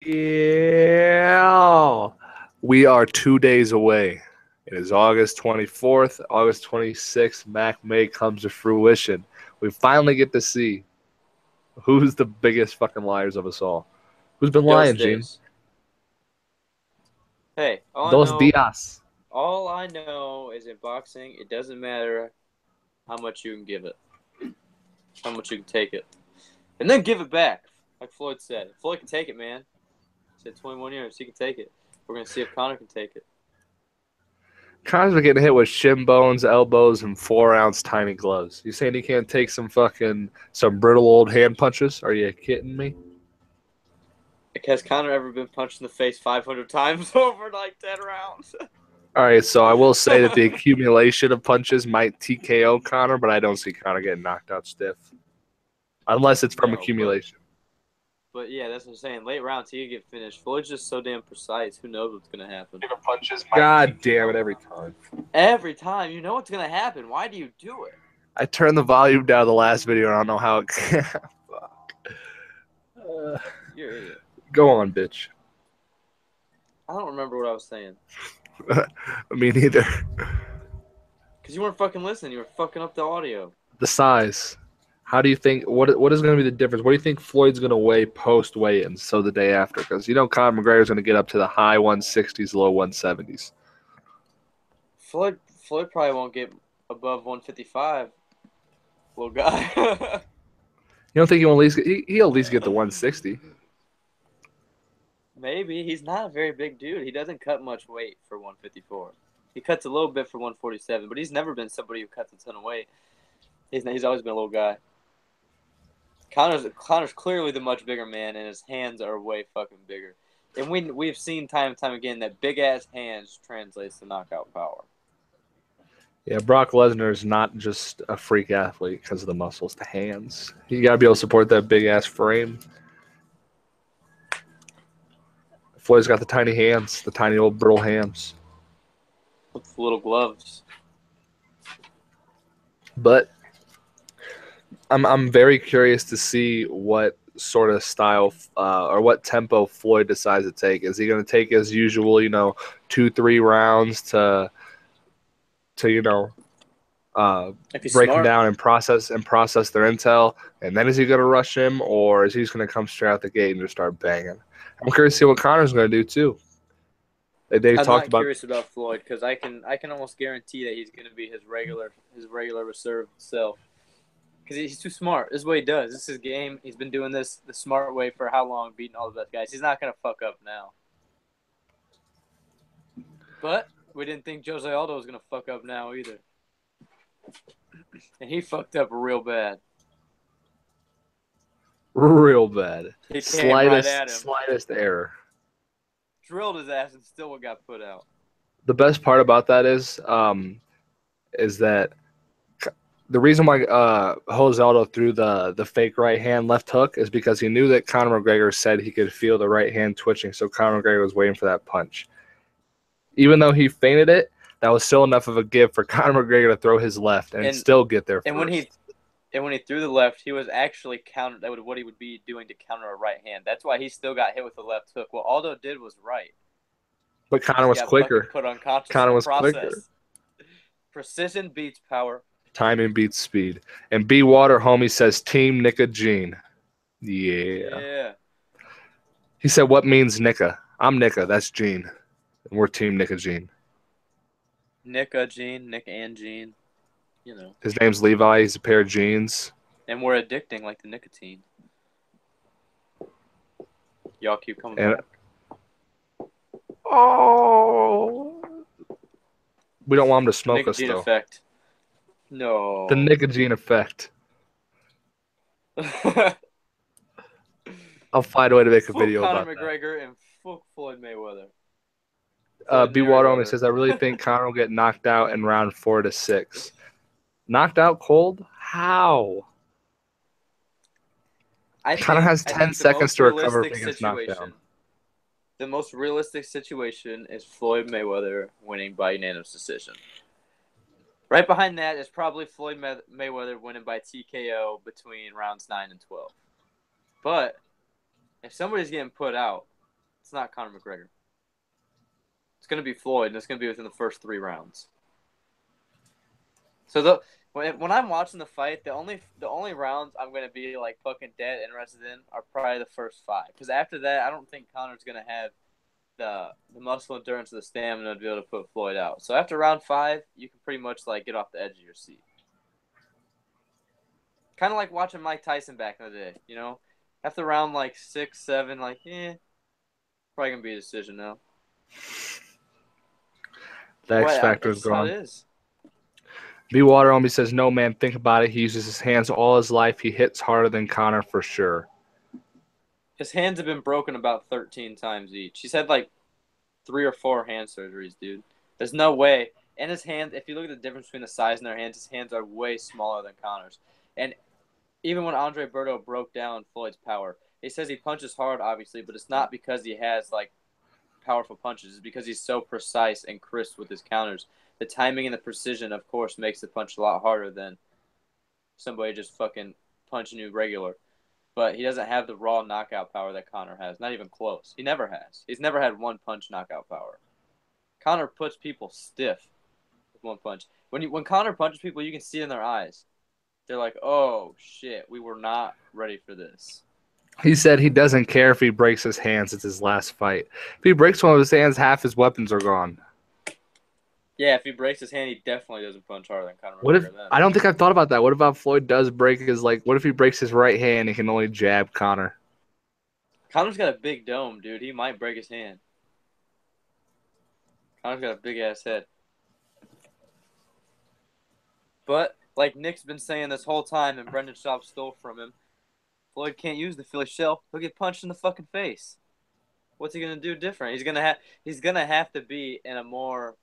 Yeah. We are 2 days away. It is August 24th, August 26th. Mac May comes to fruition. We finally get to see who's the biggest fucking liars of us all. Who's been lying, Ghost Gene? days. Hey, Dos Dias. all I know is in boxing, it doesn't matter how much you can give it, how much you can take it, and then give it back. Like Floyd said, Floyd can take it, man. He said 21 years, he can take it. We're gonna see if Conor can take it. Connor's been getting hit with shin bones, elbows, and 4-ounce tiny gloves. You saying he can't take some brittle old hand punches? Are you kidding me? Has Conor ever been punched in the face 500 times over like 10 rounds? All right, so I will say that the accumulation of punches might TKO Connor, but I don't see Connor getting knocked out stiff. Unless it's from No, accumulation. but yeah, that's what I'm saying. Late rounds, he could get finished. Floyd's just so damn precise. Who knows what's gonna happen? God damn it, every time. Every time, you know what's gonna happen. Why do you do it? I turned the volume down the last video, and I don't know how it can. Fuck. You're an idiot. Go on, bitch. I don't remember what I was saying. Me neither. Because you weren't fucking listening. You were fucking up the audio. The size. How do you think, what is going to be the difference? What do you think Floyd's going to weigh post weigh-ins, so the day after? Because Conor McGregor's going to get up to the high 160s, low 170s. Floyd probably won't get above 155. Little guy. You don't think he'll at least get the 160? Maybe. He's not a very big dude. He doesn't cut much weight for 154. He cuts a little bit for 147, but he's never been somebody who cuts a ton of weight. He's always been a little guy. Conor's clearly the much bigger man, and his hands are way fucking bigger. And we've seen time and time again that big ass hands translates to knockout power. Yeah, Brock Lesnar is not just a freak athlete because of the muscles, the hands. You got to be able to support that big ass frame. Floyd's got the tiny hands, the tiny old brittle hands. With little gloves. But I'm very curious to see what sort of style or what tempo Floyd decides to take. Is he going to take his usual, 2-3 rounds to break them down and process their intel, and then is he going to rush him, or is he just going to come straight out the gate and just start banging? I'm curious to see what Connor's going to do too. I'm not curious about Floyd because I can almost guarantee that he's going to be his regular reserve self. Because he's too smart. This is what he does. This is his game. He's been doing this the smart way for how long, beating all the best guys. He's not going to fuck up now. But we didn't think Jose Aldo was going to fuck up now either. And he fucked up real bad. Real bad. He came right at him. Slightest error. Drilled his ass and still got put out. The best part about that is that the reason why Jose Aldo threw the fake right hand left hook is because he knew that Conor McGregor said he could feel the right hand twitching, so Conor McGregor was waiting for that punch. Even though he feinted it, that was still enough of a give for Conor McGregor to throw his left and still get there first. And when he threw the left, he was actually counter. That was what he would be doing to counter a right hand. That's why he still got hit with the left hook. What Aldo did was right. But Conor was quicker. Conor was quicker. Precision beats power. Timing beats speed. And B Water homie says Team Nicka Gene. Yeah. He said, "What means Nicka? I'm Nicka. That's Gene. And we're Team Nicka Gene." Nicka and Gene. His name's Levi. He's a pair of jeans. And we're addicting like the nicotine. Y'all keep coming back. Oh. We don't want him to smoke us, though. Nicotine effect. No. The nicotine effect. I'll find a way to make a video about that. Conor McGregor and fuck Floyd Mayweather. B Water only says, "I really think Conor will get knocked out in round 4 to 6." Knocked out cold? How? Conor has 10 seconds to recover if he gets knocked down. The most realistic situation is Floyd Mayweather winning by unanimous decision. Right behind that is probably Floyd Mayweather winning by TKO between rounds 9 and 12. But if somebody's getting put out, It's not Conor McGregor. It's going to be Floyd, and it's going to be within the first 3 rounds. So when I'm watching the fight, the only rounds I'm going to be like fucking dead interested in are probably the first 5. Because after that, I don't think Conor's going to have the muscle endurance or the stamina to be able to put Floyd out. So after round 5, you can pretty much like get off the edge of your seat. Kind of like watching Mike Tyson back in the day, you know? After round like 6, 7, like, probably going to be a decision now. The X factor is gone. It is. B Water Homie says, no, man, think about it. He uses his hands all his life. He hits harder than Conor for sure. His hands have been broken about 13 times each. He's had like 3 or 4 hand surgeries, dude. There's no way. And his hands, if you look at the difference between the size in their hands, his hands are way smaller than Conor's. And even when Andre Berto broke down Floyd's power, he says he punches hard, obviously, but it's not because he has like powerful punches. It's because he's so precise and crisp with his counters. The timing and the precision, of course, makes the punch a lot harder than somebody just fucking punching you regular. But he doesn't have the raw knockout power that Conor has. Not even close. He never has. He's never had one punch knockout power. Conor puts people stiff with one punch. When Conor punches people, you can see it in their eyes. They're like, oh, shit, we were not ready for this. He said he doesn't care if he breaks his hands. It's his last fight. If he breaks one of his hands, half his weapons are gone. Yeah, if he breaks his hand, he definitely doesn't punch harder than Conor McGregor. What if I don't think I've thought about that? What about Floyd does break his what if he breaks his right hand and he can only jab Conor? Conor's got a big dome, dude. He might break his hand. Conor's got a big ass head. But like Nick's been saying this whole time, and Brendan Schaub stole from him, Floyd can't use the Philly shell. He'll get punched in the fucking face. What's he gonna do different? He's gonna have to be in a more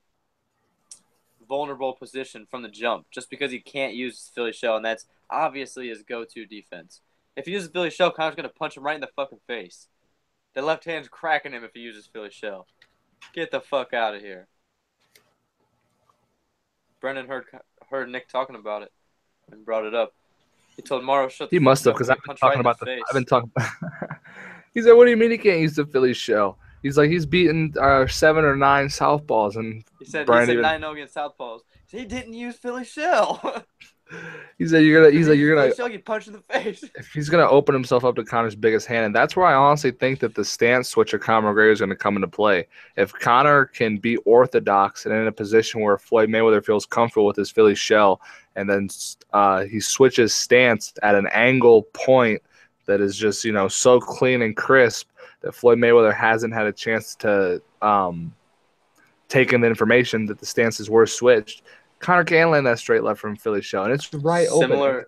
vulnerable position from the jump, just because he can't use his Philly shell, and that's obviously his go-to defense. If he uses Philly shell, Conor's gonna punch him right in the fucking face. The left hand's cracking him if he uses Philly shell. Get the fuck out of here. Brendan heard Nick talking about it and brought it up. He told Morrow, shut the fuck up. He must have, because I've been talking about the. I've been talking. He said, "What do you mean he can't use the Philly shell?" He's like, he's beaten 7 or 9 southpaws, and he said 9-0 against southpaws. He didn't use Philly shell. He said you're gonna get punched in the face. If he's gonna open himself up to Conor's biggest hand, and that's where I honestly think that the stance switch of Conor McGregor is gonna come into play. If Conor can be orthodox and in a position where Floyd Mayweather feels comfortable with his Philly shell, and then he switches stance at an angle point that is just so clean and crisp that Floyd Mayweather hasn't had a chance to take in the information that the stances were switched. Conor can land that straight left from Philly shell, and it's right open.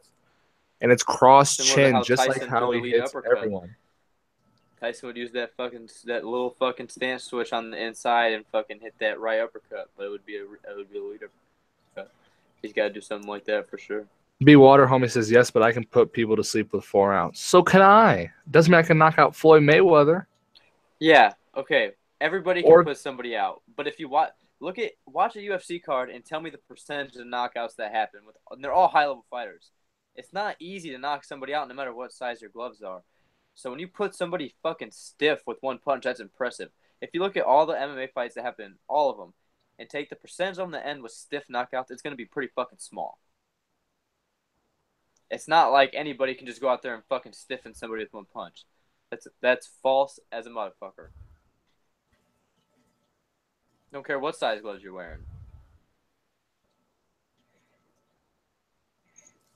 And it's cross chin, just like how he hits everyone. Tyson would use that little fucking stance switch on the inside and fucking hit that right uppercut, but it would be a lead uppercut. He's got to do something like that for sure. B Water Homie says yes, but I can put people to sleep with 4 ounce. So can I. Doesn't mean I can knock out Floyd Mayweather. Yeah. Okay. Everybody can put somebody out, but if you watch a UFC card and tell me the percentage of knockouts that happen and they're all high level fighters. It's not easy to knock somebody out no matter what size your gloves are. So when you put somebody fucking stiff with one punch, that's impressive. If you look at all the MMA fights that happen, all of them, and take the percentage on the end with stiff knockouts, it's going to be pretty fucking small. It's not like anybody can just go out there and fucking stiffen somebody with one punch. That's false as a motherfucker. Don't care what size gloves you're wearing.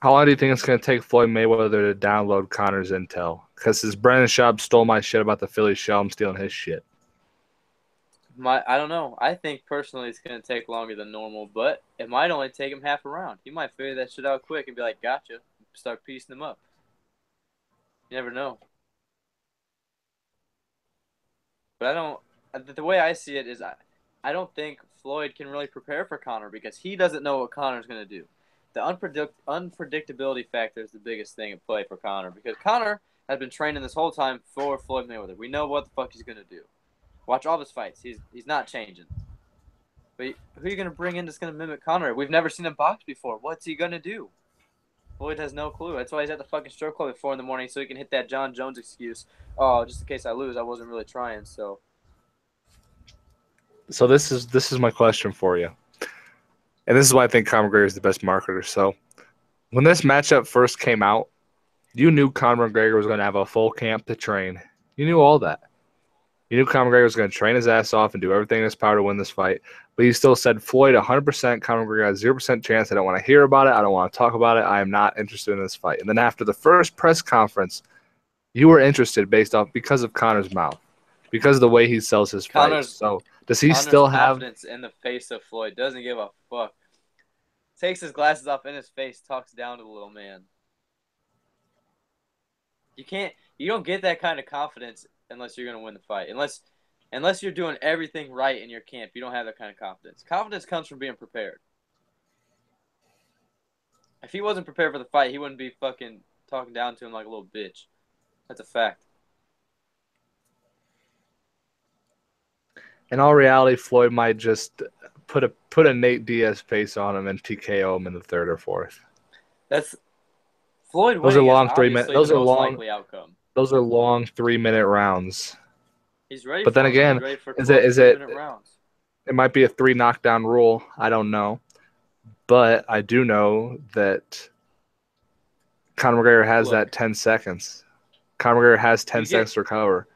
How long do you think it's going to take Floyd Mayweather to download Conor's intel? Because his Brendan Schaub stole my shit about the Philly shell. I'm stealing his shit. I don't know. I think personally it's going to take longer than normal, but it might only take him half a round. He might figure that shit out quick and be like, gotcha. Start piecing them up. You never know. But the way I see it is I don't think Floyd can really prepare for Conor because he doesn't know what Conor's going to do. The unpredictability factor is the biggest thing at play for Conor because Conor has been training this whole time for Floyd Mayweather. We know what the fuck he's going to do. Watch all of his fights. He's not changing. But who are you going to bring in that's going to mimic Conor? We've never seen him box before. What's he going to do? Floyd has no clue. That's why he's at the fucking stroke club at 4 in the morning so he can hit that John Jones excuse. Oh, just in case I lose, I wasn't really trying, so So this is my question for you, and this is why I think Conor McGregor is the best marketer. So when this matchup first came out, you knew Conor McGregor was going to have a full camp to train. You knew all that. You knew Conor McGregor was going to train his ass off and do everything in his power to win this fight. But you still said Floyd 100%, Conor McGregor has 0% chance. I don't want to hear about it. I don't want to talk about it. I am not interested in this fight. And then after the first press conference, you were interested because of Conor's mouth, because of the way he sells his fights. So does he Conor's still have? confidence in the face of Floyd. Doesn't give a fuck. Takes his glasses off in his face, talks down to the little man. You don't get that kind of confidence unless you're gonna win the fight. Unless you're doing everything right in your camp, you don't have that kind of confidence. Confidence comes from being prepared. If he wasn't prepared for the fight, he wouldn't be fucking talking down to him like a little bitch. That's a fact. In all reality, Floyd might just put a Nate Diaz face on him and TKO him in the third or fourth. That's Floyd Those are winning is long 3 minutes. obviously the most likely outcome. Those are long 3 minute rounds. He's ready. But then again, he's ready for is it 3-minute rounds? It might be a 3 knockdown rule. I don't know, but I do know that Conor McGregor has that 10 seconds. Conor McGregor has 10 seconds to recover.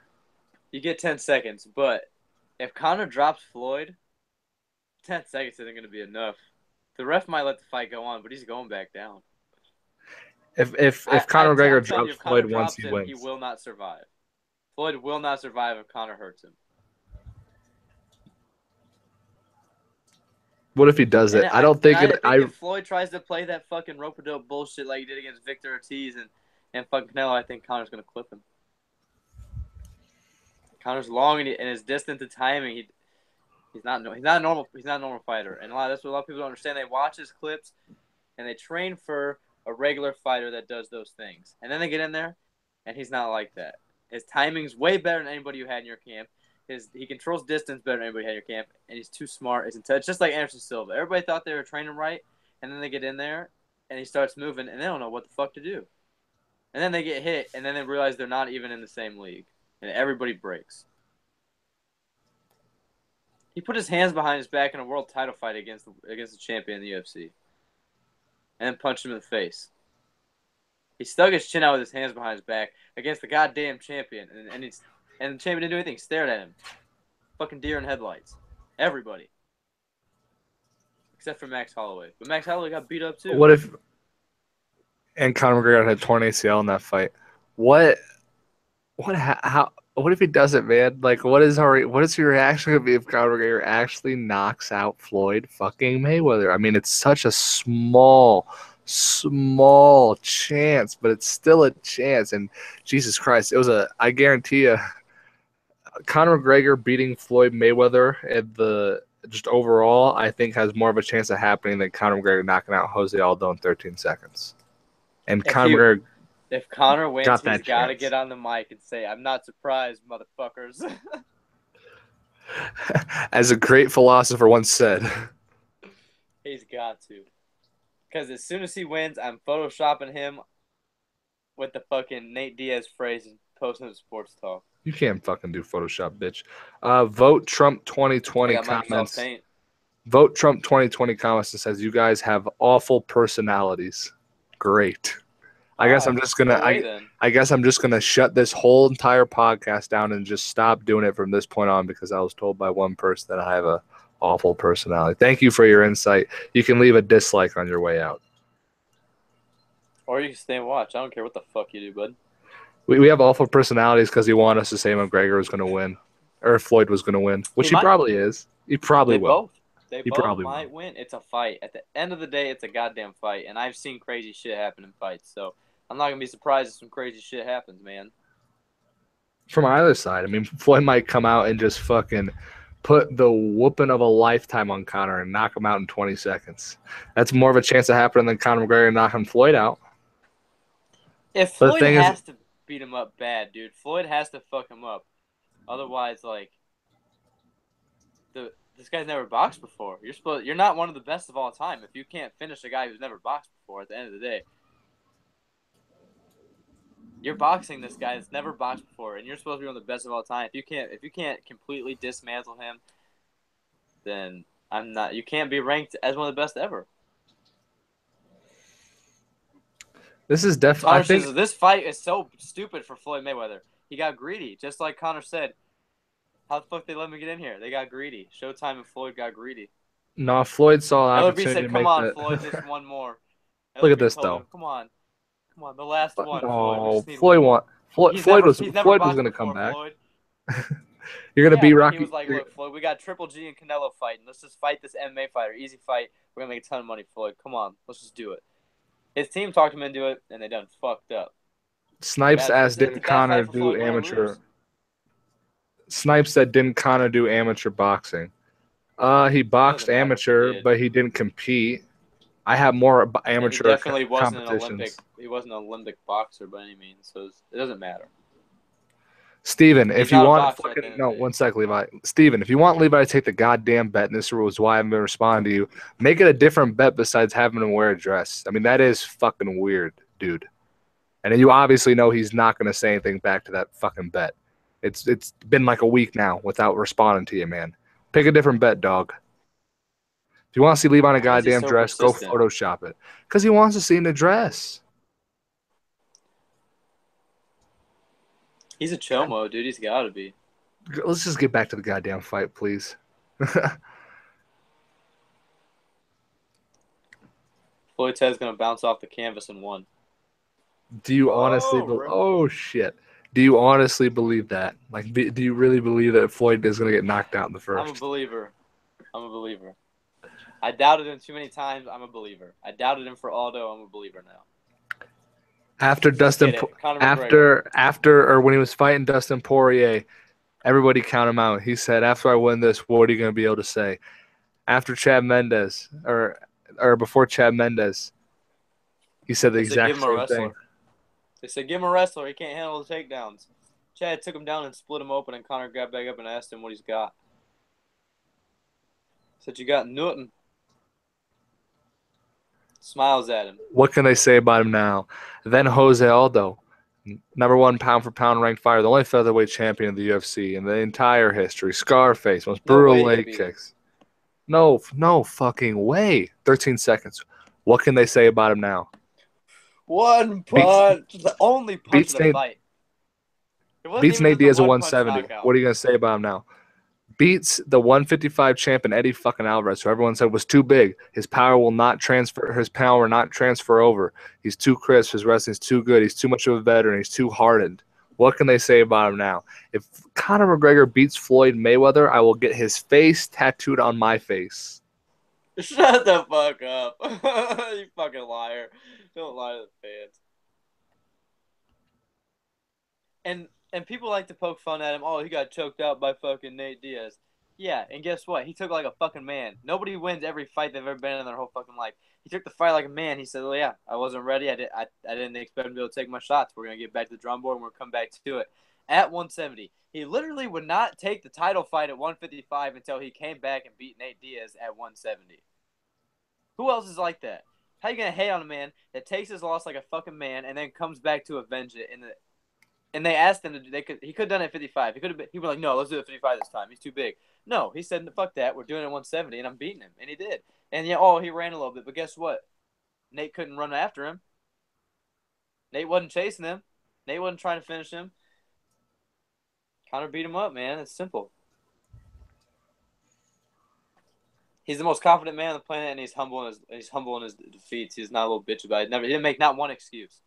You get 10 seconds, but if Conor drops Floyd, 10 seconds isn't going to be enough. The ref might let the fight go on, but he's going back down. If Conor McGregor drops Floyd once, he wins. He will not survive. Floyd will not survive if Conor hurts him. What if he does it? I don't think it. If Floyd tries to play that fucking rope-a-dope bullshit like he did against Victor Ortiz and fucking Canelo, I think Conor's going to clip him. Conor's long and his distance to timing. He's not a normal fighter, and that's what a lot of people don't understand. They watch his clips and they train for a regular fighter that does those things, and then they get in there, and he's not like that. His timing's way better than anybody you had in your camp. He controls distance better than anybody had in your camp, and he's too smart. He's in touch, just like Anderson Silva. Everybody thought they were training right, and then they get in there, and he starts moving, and they don't know what the fuck to do. And then they get hit, and then they realize they're not even in the same league, and everybody breaks. He put his hands behind his back in a world title fight against the champion in the UFC, and then punched him in the face. He stuck his chin out with his hands behind his back against the goddamn champion, and the champion didn't do anything. Stared at him. Fucking deer in headlights. Everybody. Except for Max Holloway. But Max Holloway got beat up too. And Conor McGregor had torn ACL in that fight. What if he doesn't, man? Like, what is your reaction gonna be if Conor McGregor actually knocks out Floyd fucking Mayweather? I mean, it's such a small chance, but it's still a chance. And Jesus Christ, I guarantee you, Conor McGregor beating Floyd Mayweather just overall, I think has more of a chance of happening than Conor McGregor knocking out Jose Aldo in 13 seconds. And if Conor wins, he's got to get on the mic and say, "I'm not surprised, motherfuckers." As a great philosopher once said. He's got to. Because as soon as he wins, I'm photoshopping him with the fucking Nate Diaz phrase and posting the sports talk. You can't fucking do Photoshop, bitch. Vote Trump 2020 comments. Vote Trump 2020 comments and says, you guys have awful personalities. Great. I guess I'm just gonna shut this whole entire podcast down and just stop doing it from this point on because I was told by one person that I have a awful personality. Thank you for your insight. You can leave a dislike on your way out. Or you can stay and watch. I don't care what the fuck you do, bud. We have awful personalities because you want us to say McGregor was going to win or Floyd was going to win, which he probably is. He probably will. They both might win. It's a fight. At the end of the day, it's a goddamn fight, and I've seen crazy shit happen in fights, so I'm not going to be surprised if some crazy shit happens, man. From either side. I mean, Floyd might come out and just fucking put the whooping of a lifetime on Conor and knock him out in 20 seconds. That's more of a chance of happening than Conor McGregor knocking Floyd out. If Floyd has to beat him up bad, dude. Floyd has to fuck him up. Otherwise, like, this guy's never boxed before. You're not one of the best of all time if you can't finish a guy who's never boxed before at the end of the day. You're boxing this guy that's never boxed before, and you're supposed to be one of the best of all time. If you can't completely dismantle him then I'm not. You can't be ranked as one of the best ever. This is definitely. I think this fight is so stupid for Floyd Mayweather. He got greedy, just like Conor said. How the fuck they let me get in here? They got greedy. Showtime and Floyd got greedy. no. Floyd saw an LB opportunity said, to "Come make on, that. Floyd, just one more." Look at LB this told though. him, "Come on, the last But one, Floyd. We no, just need one more." Floyd was He's never boxed going to come before, back. Floyd. You're going to Yeah, be but he Rocky. was like, "Look, Floyd, we got Triple G and Canelo fighting. Let's just fight this MMA fighter. Easy fight. We're gonna make a ton of money, Floyd. Come on, let's just do it." His team talked him into it, and they done fucked up. Snipes asked, It's a "Didn't bad Connor fight for do Floyd, win or amateur?" lose. Snipes said, "Didn't Connor do amateur boxing?" He boxed Doesn't matter if he amateur, did. but he didn't compete. I have more And he amateur definitely wasn't an competitions. He wasn't an Olympic boxer by any means, so it doesn't matter. Steven, He's if you not a want boxer at the fucking end of no, the day. one sec, Levi. Steven, if you want Levi to take the goddamn bet, and this was why I haven't been responding to you, make it a different bet besides having him wear a dress. I mean, that is fucking weird, dude. And then you obviously know he's not going to say anything back to that fucking bet. It's been like a week now without responding to you, man. Pick a different bet, dog. If you want to see Levi in a Why is he goddamn so dress, go persistent? Photoshop it. Because he wants to see in a dress. He's a chomo, dude. He's got to be. Let's just get back to the goddamn fight, please. Floyd's head's gonna bounce off the canvas and won. Do you honestly? Oh shit! Do you honestly believe that? Like, do you really believe that Floyd is going to get knocked out in the I'm a first? believer. I doubted him too many times. I'm a believer. I doubted him for Aldo. I'm a believer now. After Dustin, Conor McGregor. after or when he was fighting Dustin Poirier, everybody count him out. He said, "After I win this, what are you going to be able to say?" After Chad Mendes or before Chad Mendes, he said the They said, give exact him a same wrestler. thing. They said, give him a wrestler. He can't handle the takedowns. Chad took him down and split him open, and Conor got back up and asked him what he's got. Said, you got nothing. Smiles at him. What can they say about him now? Then Jose Aldo, #1 pound for pound ranked fighter, the only featherweight champion of the UFC in the entire history. Scarface, most brutal leg kicks. No fucking way. 13 seconds. What can they say about him now? One punch. The only punch of the fight. Beats Nate Diaz at 170. What are you going to say about him now? Beats the 155 champion Eddie fucking Alvarez, who everyone said was too big. His power will not transfer. His power will not transfer over. He's too crisp. His wrestling's too good. He's too much of a veteran. He's too hardened. What can they say about him now? If Conor McGregor beats Floyd Mayweather, I will get his face tattooed on my face. Shut the fuck up. You fucking liar. Don't lie to the fans. And people like to poke fun at him. Oh, he got choked out by fucking Nate Diaz. Yeah, and guess what? He took like a fucking man. Nobody wins every fight they've ever been in their whole fucking life. He took the fight like a man. He said, well, yeah, I wasn't ready. I didn't expect him to be able to take my shots. We're going to get back to the drum board and we're going to come back to it. At 170, he literally would not take the title fight at 155 until he came back and beat Nate Diaz at 170. Who else is like that? How you going to hate on a man that takes his loss like a fucking man and then comes back to avenge it and they asked him to he could have done it at 55. He was like, no, let's do it at 55 this time. He's too big. No, he said, fuck that. We're doing it at 170, and I'm beating him. And he did. And yeah, he ran a little bit. But guess what? Nate couldn't run after him. Nate wasn't chasing him. Nate wasn't trying to finish him. Conor beat him up, man. It's simple. He's the most confident man on the planet, and he's humble in his defeats. He's not a little bitch about it. He didn't make not one excuse.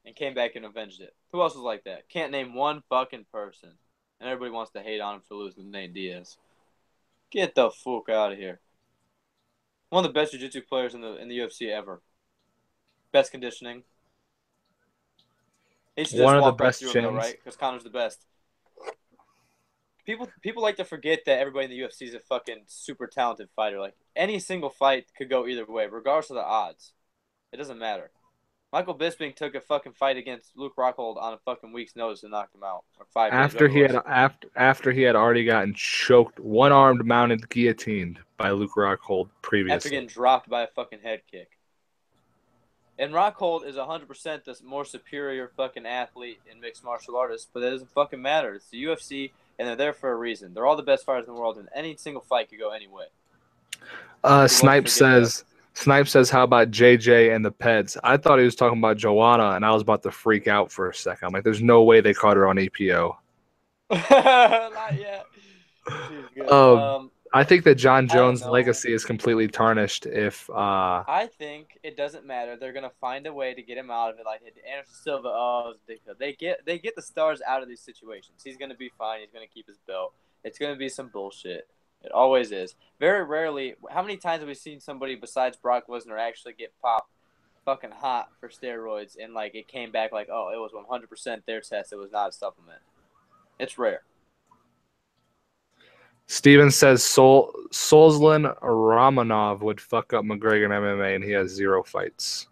And came back and avenged it. Who else was like that? Can't name one fucking person. And everybody wants to hate on him for losing to Nate Diaz. Get the fuck out of here. One of the best jiu-jitsu players in the UFC ever. Best conditioning. He should just walk right through him, though, right? Because Conor's the best. People like to forget that everybody in the UFC is a fucking super talented fighter. Like, any single fight could go either way, regardless of the odds. It doesn't matter. Michael Bisping took a fucking fight against Luke Rockhold on a fucking week's notice and knocked him out. Or 5 days. After he had already gotten choked, one-armed mounted guillotined by Luke Rockhold previously. After getting dropped by a fucking head kick. And Rockhold is 100% the more superior fucking athlete and mixed martial artist, but that doesn't fucking matter. It's the UFC. and they're there for a reason. They're all the best fighters in the world, and any single fight could go any way. Snipe says, how about JJ and the Peds? I thought he was talking about Joanna, and I was about to freak out for a second. I'm like, there's no way they caught her on EPO. Not yet. She's good. I think that John I don't Jones' know. legacy is completely tarnished if I think it doesn't matter. They're gonna find a way to get him out of it. Like Anderson Silva, oh, it's ridiculous. They get the stars out of these situations. He's gonna be fine. He's gonna keep his belt. It's gonna be some bullshit. It always is. Very rarely. How many times have we seen somebody besides Brock Lesnar actually get popped fucking hot for steroids and like it came back like, oh, it was 100% their test. It was not a supplement. It's rare. Steven says Solzlin Romanov would fuck up McGregor in MMA, and he has 0 fights.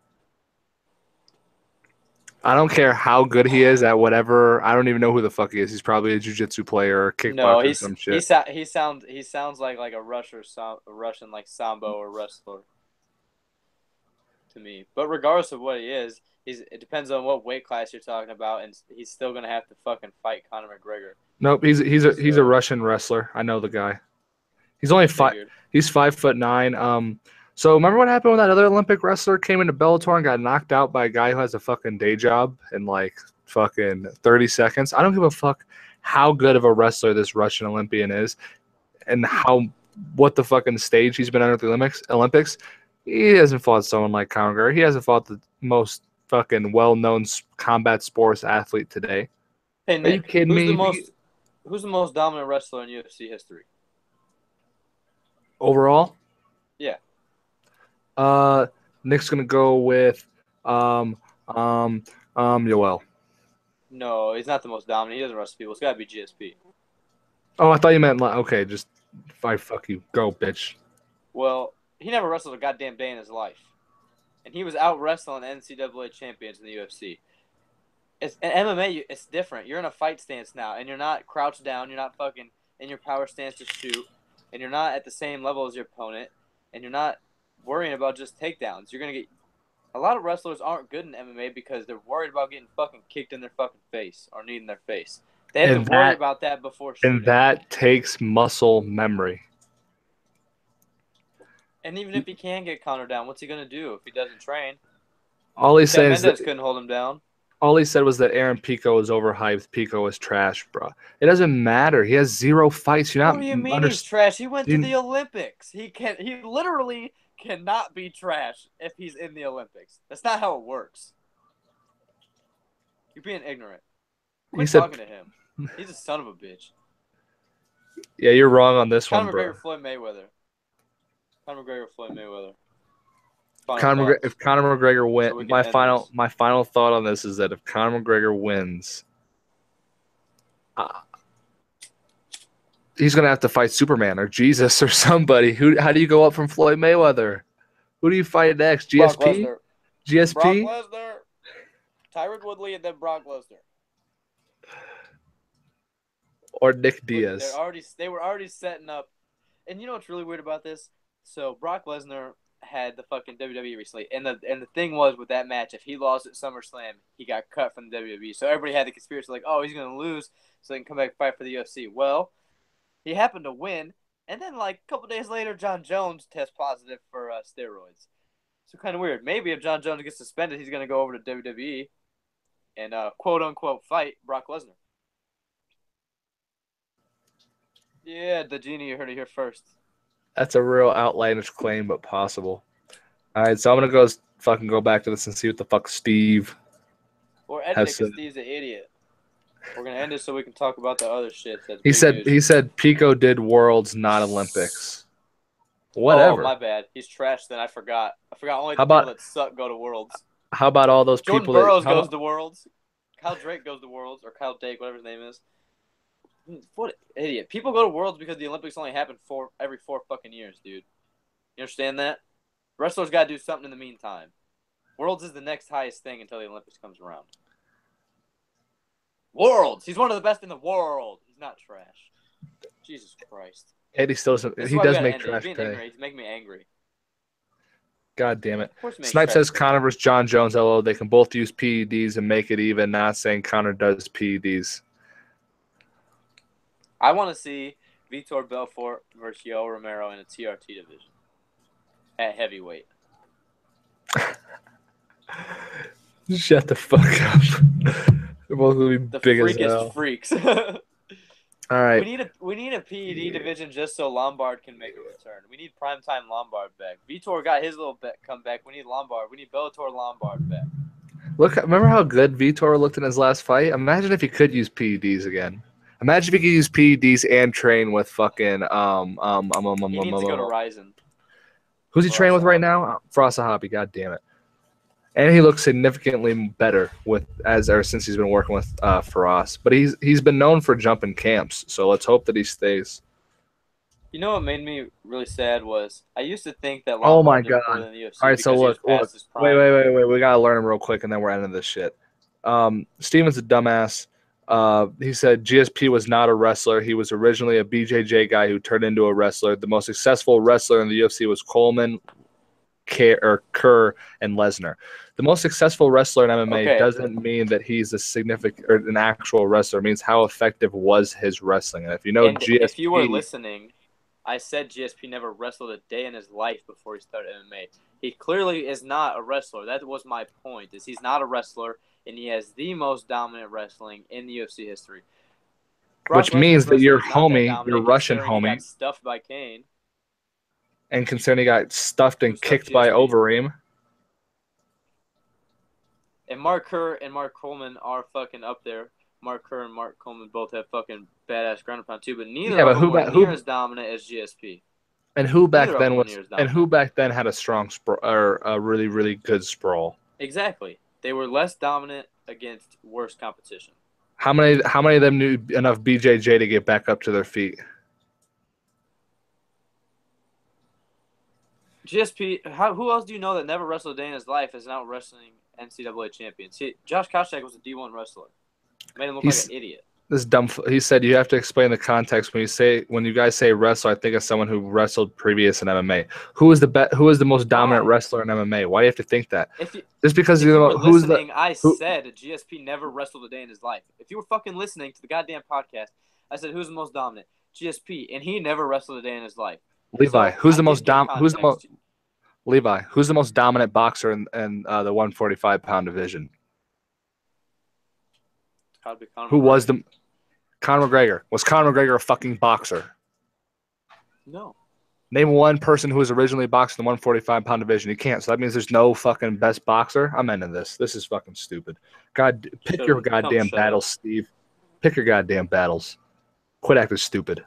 I don't care how good he is at whatever. I don't even know who the fuck he is. He's probably a jiu-jitsu player or kickboxer or some shit. He sounds like a Russian like sambo or wrestler to me. But regardless of what he is, it depends on what weight class you're talking about, and he's still gonna have to fucking fight Conor McGregor. Nope, he's a Russian wrestler. I know the guy. He's only He's 5'9". So remember what happened when that other Olympic wrestler came into Bellator and got knocked out by a guy who has a fucking day job in like fucking 30 seconds? I don't give a fuck how good of a wrestler this Russian Olympian is and what the fucking stage he's been on at the Olympics. He hasn't fought someone like Conor McGregor. He hasn't fought the most fucking well-known combat sports athlete today. Hey, Nick, are you kidding me? Who's the most dominant wrestler in UFC history? Overall? Yeah. Nick's gonna go with Yoel. No, he's not the most dominant. He doesn't wrestle people. It's gotta be GSP. Oh, I thought you meant okay. Just fuck you. Go, bitch. Well, he never wrestled a goddamn day in his life, and he was out wrestling NCAA champions in the UFC. In MMA, it's different. You're in a fight stance now, and you're not crouched down. You're not fucking in your power stance to shoot, and you're not at the same level as your opponent, and you're not worrying about just takedowns. You're gonna get. A lot of wrestlers aren't good in MMA because they're worried about getting fucking kicked in their fucking face or kneed in their face. They have to worry about that before shooting. And that takes muscle memory. And even if he can get Conor down, what's he gonna do if he doesn't train? All he said is Mendez couldn't hold him down. All he said was that Aaron Pico was overhyped. Pico was trash, bro. It doesn't matter. He has 0 fights. What do you mean he's trash? He went to the Olympics. He literally cannot be trash if he's in the Olympics. That's not how it works. You're being ignorant. Quit talking to him. He's a son of a bitch. Yeah, you're wrong on this one, bro. Conor McGregor, Floyd Mayweather. Conor McGregor, Floyd Mayweather. If Conor McGregor wins, my final thought on this is that if Conor McGregor wins, he's gonna have to fight Superman or Jesus or somebody. How do you go up from Floyd Mayweather? Who do you fight next? GSP? GSP? Brock Lesnar. Tyron Woodley and then Brock Lesnar. Or Nick Diaz. They were already setting up. And you know what's really weird about this? So Brock Lesnar had the fucking WWE recently, and the thing was with that match, if he lost at SummerSlam, he got cut from the WWE. So everybody had the conspiracy like, oh, he's gonna lose, so he can come back and fight for the UFC. Well, he happened to win, and then like a couple days later, John Jones tests positive for steroids. So kind of weird. Maybe if John Jones gets suspended, he's gonna go over to WWE and quote unquote fight Brock Lesnar. Yeah, the genie, you heard it here first. That's a real outlandish claim, but possible. All right, so I'm gonna go back to this and see what the fuck Steve. Or edit it because Steve's an idiot. We're gonna end it so we can talk about the other shit. He said Pico did Worlds, not Olympics. Whatever. Oh, my bad. He's trash. Then I forgot. Only the people that suck go to Worlds. How about all those Jordan people? Burroughs goes to Worlds. Kyle Drake goes to Worlds, or Kyle Dake, whatever his name is. What an idiot! People go to Worlds because the Olympics only happen every 4 fucking years, dude. You understand that? Wrestlers got to do something in the meantime. Worlds is the next highest thing until the Olympics comes around. Worlds! He's one of the best in the world. He's not trash. Jesus Christ. Eddie still doesn't. He does make trash pay. He's making me angry. God damn it. Snipe says Conor versus John Jones. Hello, they can both use PEDs and make it even. Not saying Conor does PEDs. I want to see Vitor Belfort versus Yoel Romero in a TRT division at heavyweight. Shut the fuck up. They're both gonna be The big as freakest hell. freaks. All right. We need a PED division just so Lombard can make a return. We need primetime Lombard back. Vitor got his little comeback. We need Lombard. We need Bellator Lombard back. Look, remember how good Vitor looked in his last fight? Imagine if he could use PEDs again. Imagine if he could use PEDs and train with fucking He needs to go to Ryzen. Who's he training with right now? Frostahabi, god damn it. And he looks significantly better since he's been working with Faraz. But he's been known for jumping camps, so let's hope that he stays. You know what made me really sad was I used to think that Oh my Lombard did god! more than the UFC. All right, so look. Wait. We gotta learn him real quick, and then we're ending this shit. Steven's a dumbass. He said GSP was not a wrestler. He was originally a BJJ guy who turned into a wrestler. The most successful wrestler in the UFC was Coleman, Kerr, and Lesnar. The most successful wrestler in MMA doesn't mean that he's a significant or an actual wrestler. It means how effective was his wrestling. And if you know GSP, if you were listening, I said GSP never wrestled a day in his life before he started MMA. He clearly is not a wrestler. That was my point. Is he's not a wrestler, and he has the most dominant wrestling in the UFC history. Which means that your homie, your Russian homie, got stuffed by Kane. And considering he got stuffed and kicked by Overeem. And Mark Kerr and Mark Coleman are fucking up there. Mark Kerr and Mark Coleman both have fucking badass ground and pound too, but neither of them were near as dominant as GSP. And who back then had a strong or a really, really good sprawl? Exactly. They were less dominant against worse competition. How many of them knew enough BJJ to get back up to their feet? GSP, who else do you know that never wrestled a day in his life is now wrestling NCAA champion? See, Josh Koscheck was a D1 wrestler. Made him look like an idiot. This dumb. He said you have to explain the context when you guys say wrestler. I think of someone who wrestled previous in MMA. Who is the most dominant wrestler in MMA? Why do you have to think that? Just because you were listening, I said GSP never wrestled a day in his life. If you were fucking listening to the goddamn podcast, I said who's the most dominant? GSP, and he never wrestled a day in his life. Levi, who's the most dominant boxer in the 145-pound division? Who was Conor McGregor? Was Conor McGregor a fucking boxer? No. Name one person who was originally boxed in the 145-pound division. You can't. So that means there's no fucking best boxer. I'm ending this. This is fucking stupid. God, pick your goddamn battles, Steve. Pick your goddamn battles. Quit acting stupid.